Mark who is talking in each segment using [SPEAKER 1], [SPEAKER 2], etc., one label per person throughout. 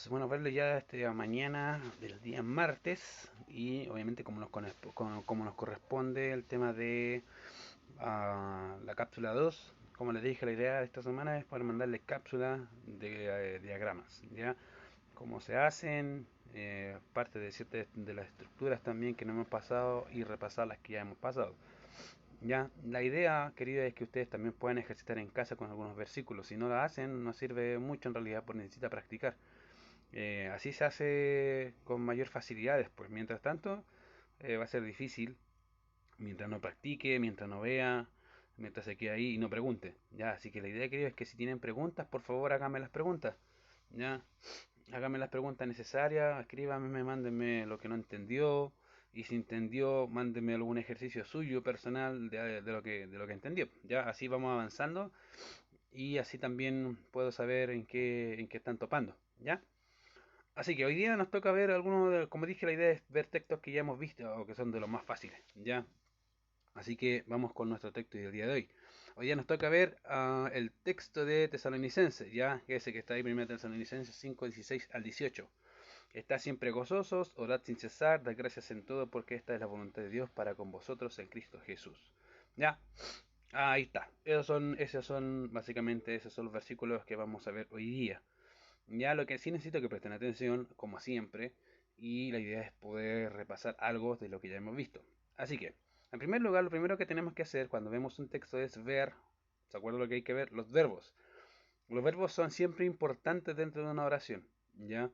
[SPEAKER 1] Bueno, verlo ya mañana del día martes y obviamente como nos corresponde el tema de la cápsula 2. Como les dije, la idea de esta semana es poder mandarles cápsulas de diagramas, ¿ya? Cómo se hacen, parte de ciertas de las estructuras también que no hemos pasado y repasar las que ya hemos pasado. Ya, la idea, querida, es que ustedes también puedan ejercitar en casa con algunos versículos. Si no lo hacen, no sirve mucho en realidad, porque necesita practicar. Así se hace con mayor facilidad después. Mientras tanto, va a ser difícil mientras no practique, mientras no vea, mientras se quede ahí y no pregunte. Ya, así que la idea, querido, es que si tienen preguntas, por favor háganme las preguntas. Ya, háganme las preguntas necesarias, escríbanme, mándenme lo que no entendió. Y si entendió, mándenme algún ejercicio suyo personal de lo que entendió. Ya, así vamos avanzando y así también puedo saber en qué están topando. ¿Ya? Así que hoy día nos toca ver algunos, como dije, la idea es ver textos que ya hemos visto o que son de los más fáciles, ¿ya? Así que vamos con nuestro texto del día de hoy. Hoy día nos toca ver el texto de Tesalonicenses, ¿ya? Que ese que está ahí, 1 Tesalonicenses 5, 16 al 18. Está siempre gozosos, orad sin cesar, dad gracias en todo, porque esta es la voluntad de Dios para con vosotros en Cristo Jesús. ¿Ya? Ahí está. Básicamente, esos son los versículos que vamos a ver hoy día. Ya lo que sí necesito que presten atención, como siempre, y la idea es poder repasar algo de lo que ya hemos visto. Así que, en primer lugar, lo primero que tenemos que hacer cuando vemos un texto es ver, ¿se acuerdan lo que hay que ver? Los verbos. Los verbos son siempre importantes dentro de una oración, ¿ya?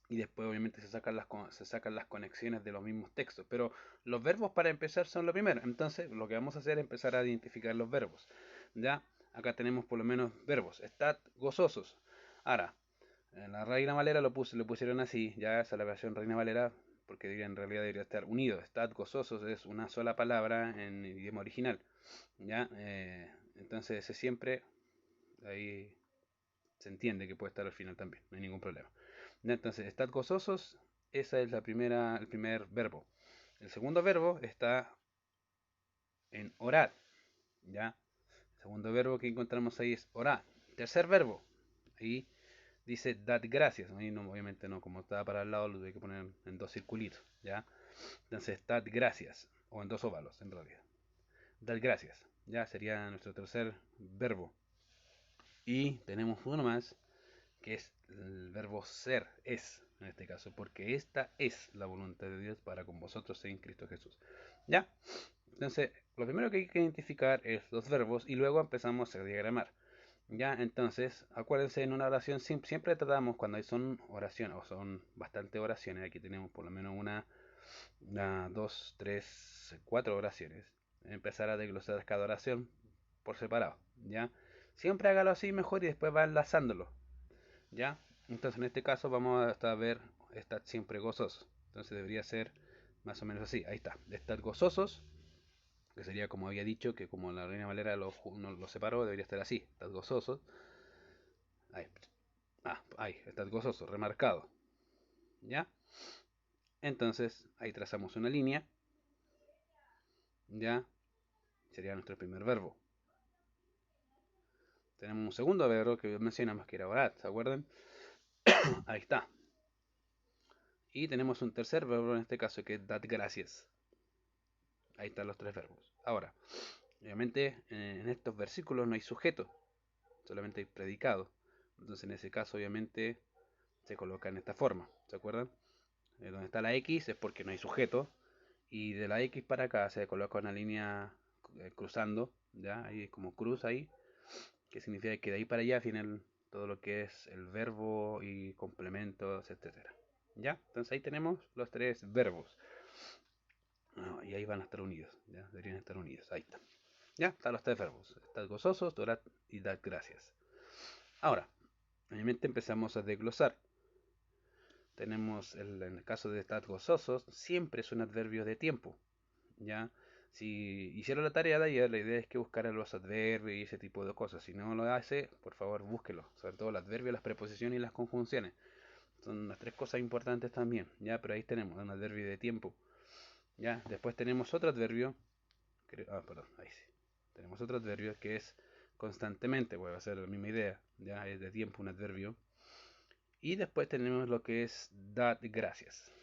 [SPEAKER 1] Y después obviamente se sacan las conexiones de los mismos textos. Pero los verbos para empezar son lo primero. Entonces lo que vamos a hacer es empezar a identificar los verbos. ¿Ya? Acá tenemos por lo menos verbos. Estad gozosos. Ahora, en la Reina Valera lo pusieron así, ya esa es la versión Reina Valera, porque en realidad debería estar unido. Estad gozosos es una sola palabra en idioma original, ¿ya? Entonces ese siempre, ahí se entiende que puede estar al final también, no hay ningún problema. ¿Ya? Entonces, estad gozosos, esa es el primer verbo. El segundo verbo está en orad, ¿ya? El segundo verbo que encontramos ahí es orad. Tercer verbo, ahí dice dad gracias. Ahí no, obviamente no, como estaba para el lado, lo tuve que poner en dos circulitos, ¿ya? Entonces, dad gracias, o en dos óvalos en realidad. Dad gracias, ya sería nuestro tercer verbo. Y tenemos uno más, que es el verbo ser, es, en este caso, porque esta es la voluntad de Dios para con vosotros en Cristo Jesús. ¿Ya? Entonces, lo primero que hay que identificar es los verbos y luego empezamos a diagramar. Ya, entonces, acuérdense, en una oración siempre tratamos, cuando son oraciones, o son bastante oraciones, aquí tenemos por lo menos una, dos, tres, cuatro oraciones, empezar a desglosar cada oración por separado, ¿ya? Siempre hágalo así mejor y después va enlazándolo, ¿ya? Entonces, en este caso vamos a ver, estar siempre gozosos. Entonces debería ser más o menos así, ahí está, de estar gozosos, que sería como había dicho, que como la Reina Valera lo separó, debería estar así, estar gozosos. Ahí, ahí, estás gozoso, remarcado. ¿Ya? Entonces, ahí trazamos una línea. ¿Ya? Sería nuestro primer verbo. Tenemos un segundo verbo que mencionamos que era orar, ¿se acuerdan? Ahí está. Y tenemos un tercer verbo en este caso que es dad gracias. Ahí están los tres verbos. Ahora, obviamente en estos versículos no hay sujeto, solamente hay predicado. Entonces en ese caso obviamente se coloca en esta forma, ¿se acuerdan? Donde está la X es porque no hay sujeto. Y de la X para acá se coloca una línea cruzando, ¿ya? Ahí como cruz ahí, que significa que de ahí para allá viene todo lo que es el verbo y complementos, etcétera. ¿Ya? Entonces ahí tenemos los tres verbos. Y ahí van a estar unidos, ¿ya? Deberían estar unidos, ahí está. ¿Ya? Están los tres verbos. Estad gozosos, orad y dad gracias. Ahora, obviamente empezamos a desglosar. Tenemos en el caso de estar gozosos, siempre es un adverbio de tiempo. ¿Ya? Si hicieron la tarea de ayer, la idea es que buscaran los adverbios y ese tipo de cosas. Si no lo hace, por favor búsquelo. Sobre todo los adverbios, las preposiciones y las conjunciones. Son las tres cosas importantes también. ¿Ya? Pero ahí tenemos un adverbio de tiempo. ¿Ya? Después tenemos otro adverbio. Perdón, ahí sí. Tenemos otro adverbio que es constantemente. Puede ser la misma idea. ¿Ya? Es de tiempo un adverbio. Y después tenemos lo que es dad gracias.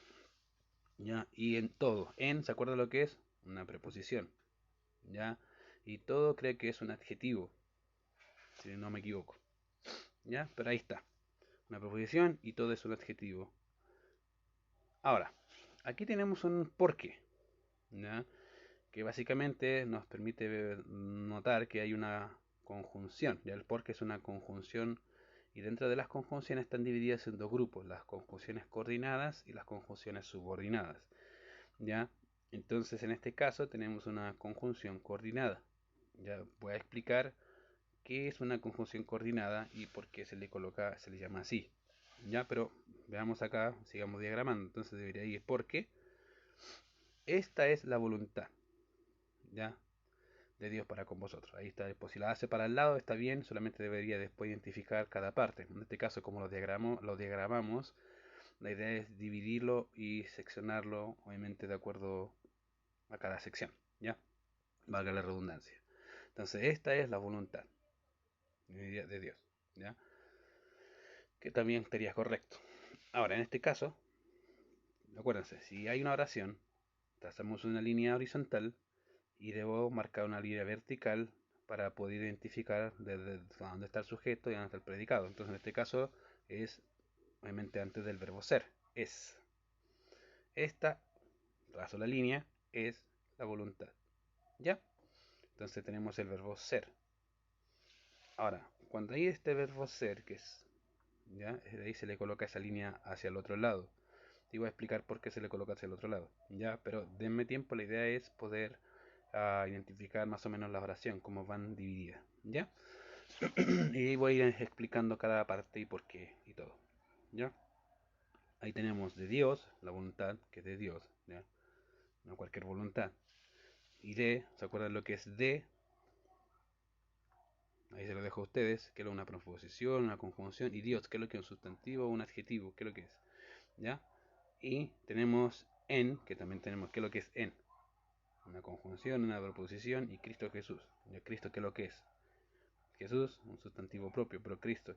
[SPEAKER 1] ¿Ya? Y en todo, ¿se acuerda lo que es? Una preposición. ¿Ya? Y todo cree que es un adjetivo, si no me equivoco. ¿Ya? Pero ahí está. Una preposición y todo es un adjetivo. Ahora, aquí tenemos un porqué, ¿ya? Que básicamente nos permite notar que hay una conjunción. ¿Ya? El porqué es una conjunción y dentro de las conjunciones están divididas en dos grupos, las conjunciones coordinadas y las conjunciones subordinadas. ¿Ya? Entonces en este caso tenemos una conjunción coordinada. Ya voy a explicar qué es una conjunción coordinada y por qué se le llama así. Ya, pero veamos acá, sigamos diagramando. Entonces debería ir porque esta es la voluntad, ya, de Dios para con vosotros. Ahí está, pues si la hace para el lado está bien, solamente debería después identificar cada parte. En este caso, como lo diagramamos, la idea es dividirlo y seccionarlo, obviamente de acuerdo a cada sección, ya, valga la redundancia. Entonces esta es la voluntad de Dios, ya, que también estaría correcto. Ahora, en este caso, acuérdense, si hay una oración, trazamos una línea horizontal y debo marcar una línea vertical para poder identificar desde dónde está el sujeto y dónde está el predicado. Entonces, en este caso, es obviamente antes del verbo ser. Es. Esta, trazo la línea, es la voluntad. ¿Ya? Entonces tenemos el verbo ser. Ahora, cuando hay este verbo ser, que es, ¿ya? De ahí se le coloca esa línea hacia el otro lado. Y voy a explicar por qué se le coloca hacia el otro lado. ¿Ya? Pero denme tiempo, la idea es poder identificar más o menos la oración, cómo van divididas. ¿Ya? Y voy a ir explicando cada parte y por qué y todo. ¿Ya? Ahí tenemos de Dios, la voluntad, que es de Dios, ¿ya? No cualquier voluntad. Y ¿se acuerdan lo que es de? Ahí se lo dejo a ustedes, que es una preposición, una conjunción. Y Dios, que es lo que es un sustantivo o un adjetivo, que es lo que es. ¿Ya? Y tenemos en, que también tenemos, que es lo que es en. Una conjunción, una preposición y Cristo Jesús. ¿Ya? Cristo, que es lo que es. Jesús, un sustantivo propio, pero Cristo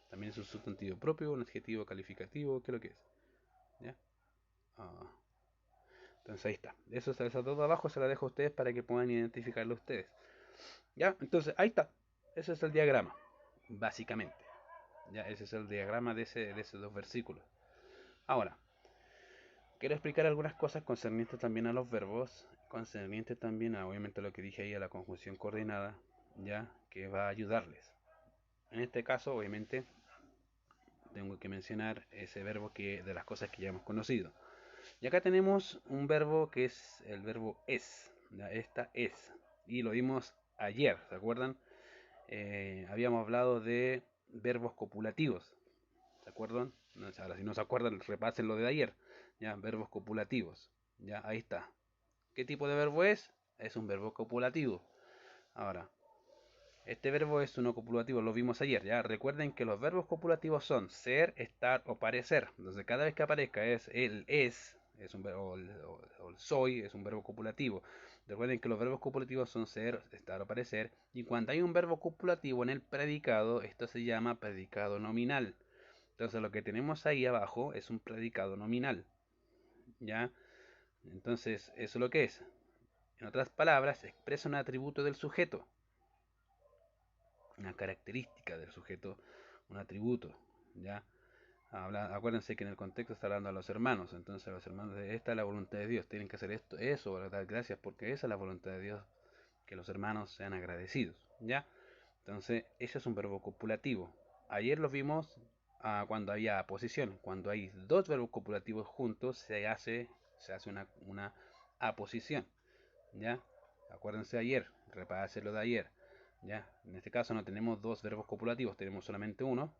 [SPEAKER 1] también es un sustantivo propio, un adjetivo calificativo, ¿qué es lo que es? ¿Ya? Ah, entonces ahí está. Eso está todo abajo, se la dejo a ustedes para que puedan identificarlo ustedes. ¿Ya? Entonces ahí está. Ese es el diagrama, básicamente. Ya, ese es el diagrama de esos dos versículos. Ahora, quiero explicar algunas cosas concernientes también a los verbos, concernientes también a, obviamente, lo que dije ahí, a la conjunción coordinada, ya, que va a ayudarles. En este caso, obviamente, tengo que mencionar ese verbo que de las cosas que ya hemos conocido. Y acá tenemos un verbo que es el verbo es. ¿Ya? Esta es. Y lo vimos ayer, ¿se acuerdan? Habíamos hablado de verbos copulativos. ¿Se acuerdan? Ahora, si no se acuerdan, repasen lo de ayer. ¿Ya? Verbos copulativos. ¿Ya? Ahí está. ¿Qué tipo de verbo es? Es un verbo copulativo. Ahora, este verbo es uno copulativo, lo vimos ayer, ¿ya? Recuerden que los verbos copulativos son ser, estar o parecer. Entonces, cada vez que aparezca es un verbo, o el soy, es un verbo copulativo. Recuerden que los verbos copulativos son ser, estar o parecer. Y cuando hay un verbo copulativo en el predicado, esto se llama predicado nominal. Entonces, lo que tenemos ahí abajo es un predicado nominal, ¿ya? Entonces, eso es lo que es. En otras palabras, expresa un atributo del sujeto, una característica del sujeto, un atributo, ¿ya? Acuérdense que en el contexto está hablando a los hermanos, entonces los hermanos, esta es la voluntad de Dios, tienen que hacer esto, eso, dar gracias, porque esa es la voluntad de Dios, que los hermanos sean agradecidos, ¿ya? Entonces, ese es un verbo copulativo. Ayer lo vimos cuando había aposición, cuando hay dos verbos copulativos juntos, se hace una aposición, ¿ya? Acuérdense ayer, repásense lo de ayer. ¿Ya? En este caso no tenemos dos verbos copulativos, tenemos solamente uno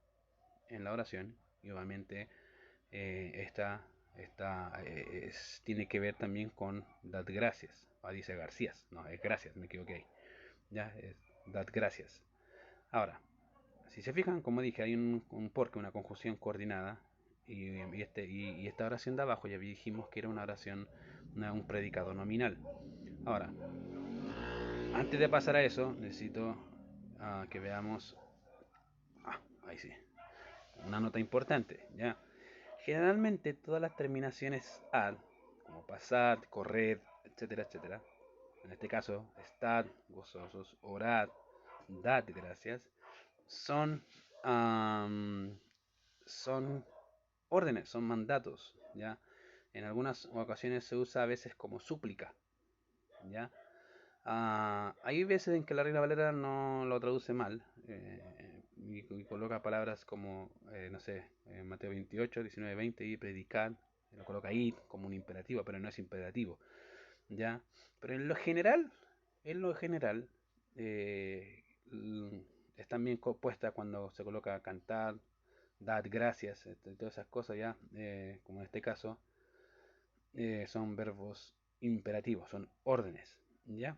[SPEAKER 1] en la oración y obviamente tiene que ver también con dad gracias. Dice Garcías, no, es gracias, me equivoqué ahí. Ya, es dad gracias. Ahora, si se fijan, como dije, hay un porque, una conjunción coordinada y esta oración de abajo ya dijimos que era una oración, un predicado nominal. Ahora, antes de pasar a eso, necesito que veamos. Ahí sí. Una nota importante, ¿ya? Generalmente todas las terminaciones ad, como pasar, correr, etcétera, etcétera, en este caso, stad, gozosos, orad, dad gracias, son, son órdenes, son mandatos, ¿ya? En algunas ocasiones se usa a veces como súplica, ¿ya? Hay veces en que la Reina Valera no lo traduce mal y coloca palabras como, no sé, Mateo 28, 19, 20 y predicar, lo coloca ahí como un imperativo, pero no es imperativo, ¿ya? Pero en lo general, eh, es también puesta cuando se coloca cantar, dar gracias, todas esas cosas ya, como en este caso, son verbos imperativos, son órdenes, ¿ya?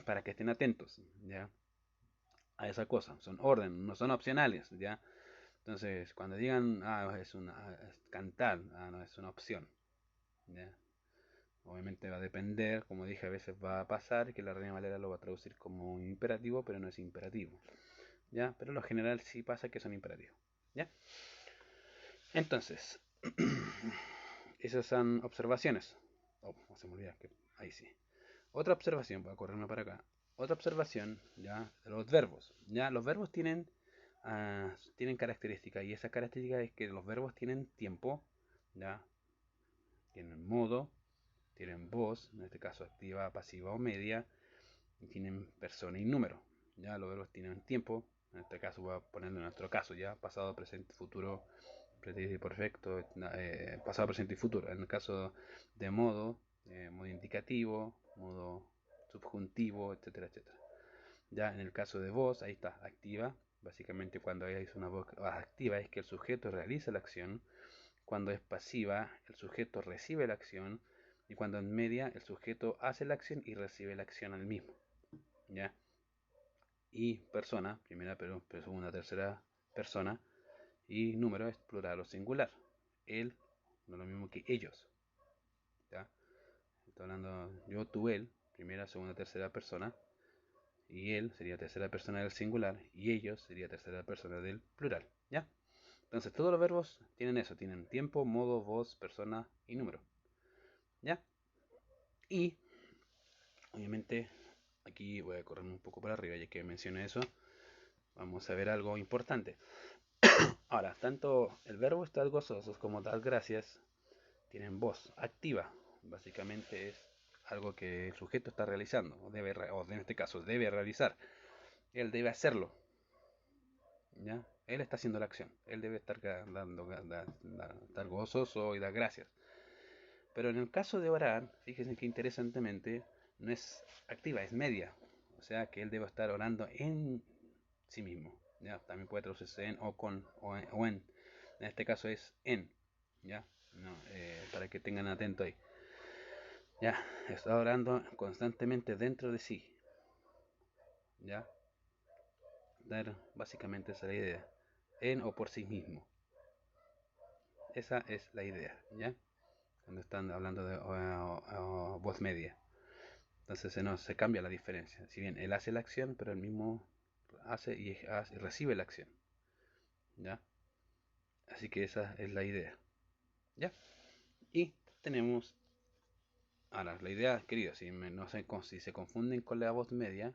[SPEAKER 1] Para que estén atentos, ¿ya? A esa cosa, son órdenes, no son opcionales, ¿ya? Entonces, cuando digan, es cantar, no, es una opción, ¿ya? Obviamente va a depender, como dije, a veces va a pasar que la Reina Valera lo va a traducir como imperativo, pero no es imperativo, ¿ya? Pero en lo general sí pasa que son imperativos, ¿ya? Entonces, esas son observaciones. Oh, se me olvida que ahí sí. Otra observación, voy a correrme para acá. Otra observación, ya, de los verbos. Ya, los verbos tienen características y esa característica es que los verbos tienen tiempo, ya, tienen modo, tienen voz, en este caso activa, pasiva o media, y tienen persona y número. Ya, los verbos tienen tiempo, en este caso voy a ponerlo en nuestro caso, ya, pasado, presente, futuro, pretérito perfecto, pasado, presente y futuro. En el caso de modo, modo indicativo, modo subjuntivo, etcétera, etcétera. Ya en el caso de voz, ahí está, activa. Básicamente cuando hay una voz activa es que el sujeto realiza la acción. Cuando es pasiva, el sujeto recibe la acción. Y cuando en media, el sujeto hace la acción y recibe la acción al mismo. ¿Ya? Y persona, primera, pero segunda, tercera persona. Y número es plural o singular. Él no es lo mismo que ellos. ¿Ya? Estoy hablando yo, tú, él, primera, segunda, tercera persona. Y él sería tercera persona del singular. Y ellos sería tercera persona del plural. ¿Ya? Entonces todos los verbos tienen eso. Tienen tiempo, modo, voz, persona y número. ¿Ya? Y obviamente aquí voy a correrme un poco para arriba ya que mencioné eso. Vamos a ver algo importante. Ahora, tanto el verbo estar gozosos como dar gracias tienen voz activa. Básicamente es algo que el sujeto está realizando, o en este caso debe realizar. Él debe hacerlo, ¿ya? Él está haciendo la acción. Él debe estar estar gozoso y dar gracias. Pero en el caso de orar, fíjense que interesantemente no es activa, es media. O sea que él debe estar orando en sí mismo. ¿Ya? También puede traducirse en o con o en. En este caso es en. ¿Ya? No, para que tengan atento ahí. Ya, está orando constantemente dentro de sí. ¿Ya? Básicamente esa es la idea. En o por sí mismo. Esa es la idea. ¿Ya? Cuando están hablando de voz media. Entonces se cambia la diferencia. Si bien él hace la acción, pero él mismo hace y recibe la acción. ¿Ya? Así que esa es la idea. ¿Ya? Y tenemos. Ahora, la idea, queridos, no sé si se confunden con la voz media,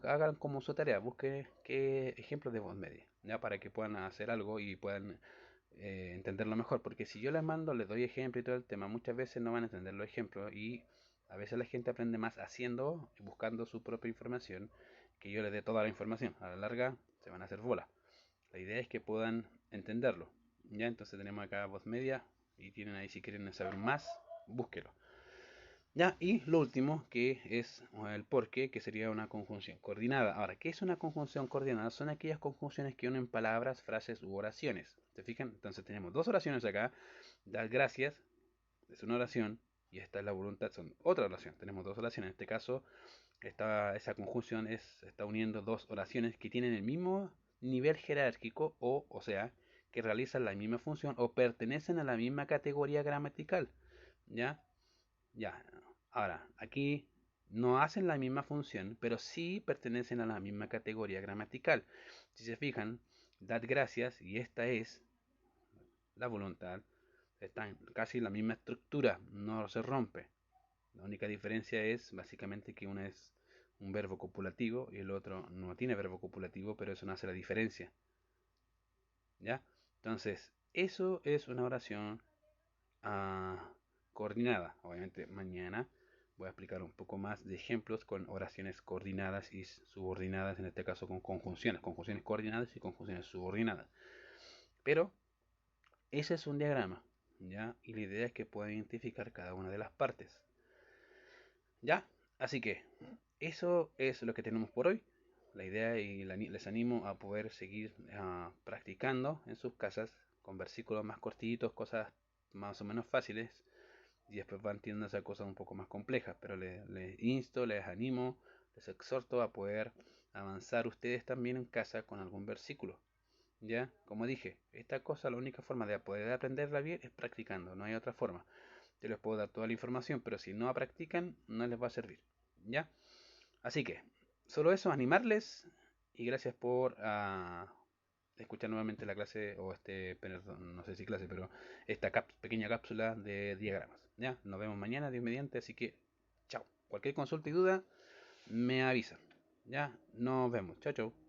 [SPEAKER 1] hagan como su tarea, busquen qué ejemplos de voz media, ¿ya? Para que puedan hacer algo y puedan entenderlo mejor. Porque si yo les mando, les doy ejemplo y todo el tema, muchas veces no van a entender los ejemplos y a veces la gente aprende más haciendo, buscando su propia información, que yo les dé toda la información. A la larga se van a hacer bola. La idea es que puedan entenderlo. Ya, entonces tenemos acá voz media y tienen ahí si quieren saber más, búsquelo. Ya, y lo último que es el porqué, que sería una conjunción coordinada. Ahora, ¿qué es una conjunción coordinada? Son aquellas conjunciones que unen palabras, frases u oraciones. ¿Se fijan? Entonces tenemos dos oraciones acá. Dar gracias es una oración y esta es la voluntad, son otra oración. Tenemos dos oraciones. En este caso, esa conjunción está uniendo dos oraciones que tienen el mismo nivel jerárquico o sea, que realizan la misma función o pertenecen a la misma categoría gramatical. ¿Ya? Ya. Ahora, aquí no hacen la misma función, pero sí pertenecen a la misma categoría gramatical. Si se fijan, dad gracias y esta es la voluntad. Están casi la misma estructura, no se rompe. La única diferencia es básicamente que uno es un verbo copulativo y el otro no tiene verbo copulativo, pero eso no hace la diferencia. ¿Ya? Entonces, eso es una oración coordinada. Obviamente mañana voy a explicar un poco más de ejemplos con oraciones coordinadas y subordinadas, en este caso con conjunciones coordinadas y conjunciones subordinadas. Pero ese es un diagrama, ¿ya? Y la idea es que pueda identificar cada una de las partes, ¿ya? Así que eso es lo que tenemos por hoy. La idea y les animo a poder seguir practicando en sus casas con versículos más cortitos, cosas más o menos fáciles, y después van tiendas a cosas un poco más complejas, pero les insto, les animo, les exhorto a poder avanzar ustedes también en casa con algún versículo. Ya, como dije, esta cosa, la única forma de poder aprenderla bien es practicando, no hay otra forma. Yo les puedo dar toda la información, pero si no la practican, no les va a servir. ¿Ya? Así que, solo eso, animarles y gracias por escuchar nuevamente la clase, o perdón, no sé si clase, pero esta pequeña cápsula de diagramas. ¿Ya? Nos vemos mañana, Dios mediante, así que, chao. Cualquier consulta y duda, me avisan. ¿Ya? Nos vemos. Chao, chao.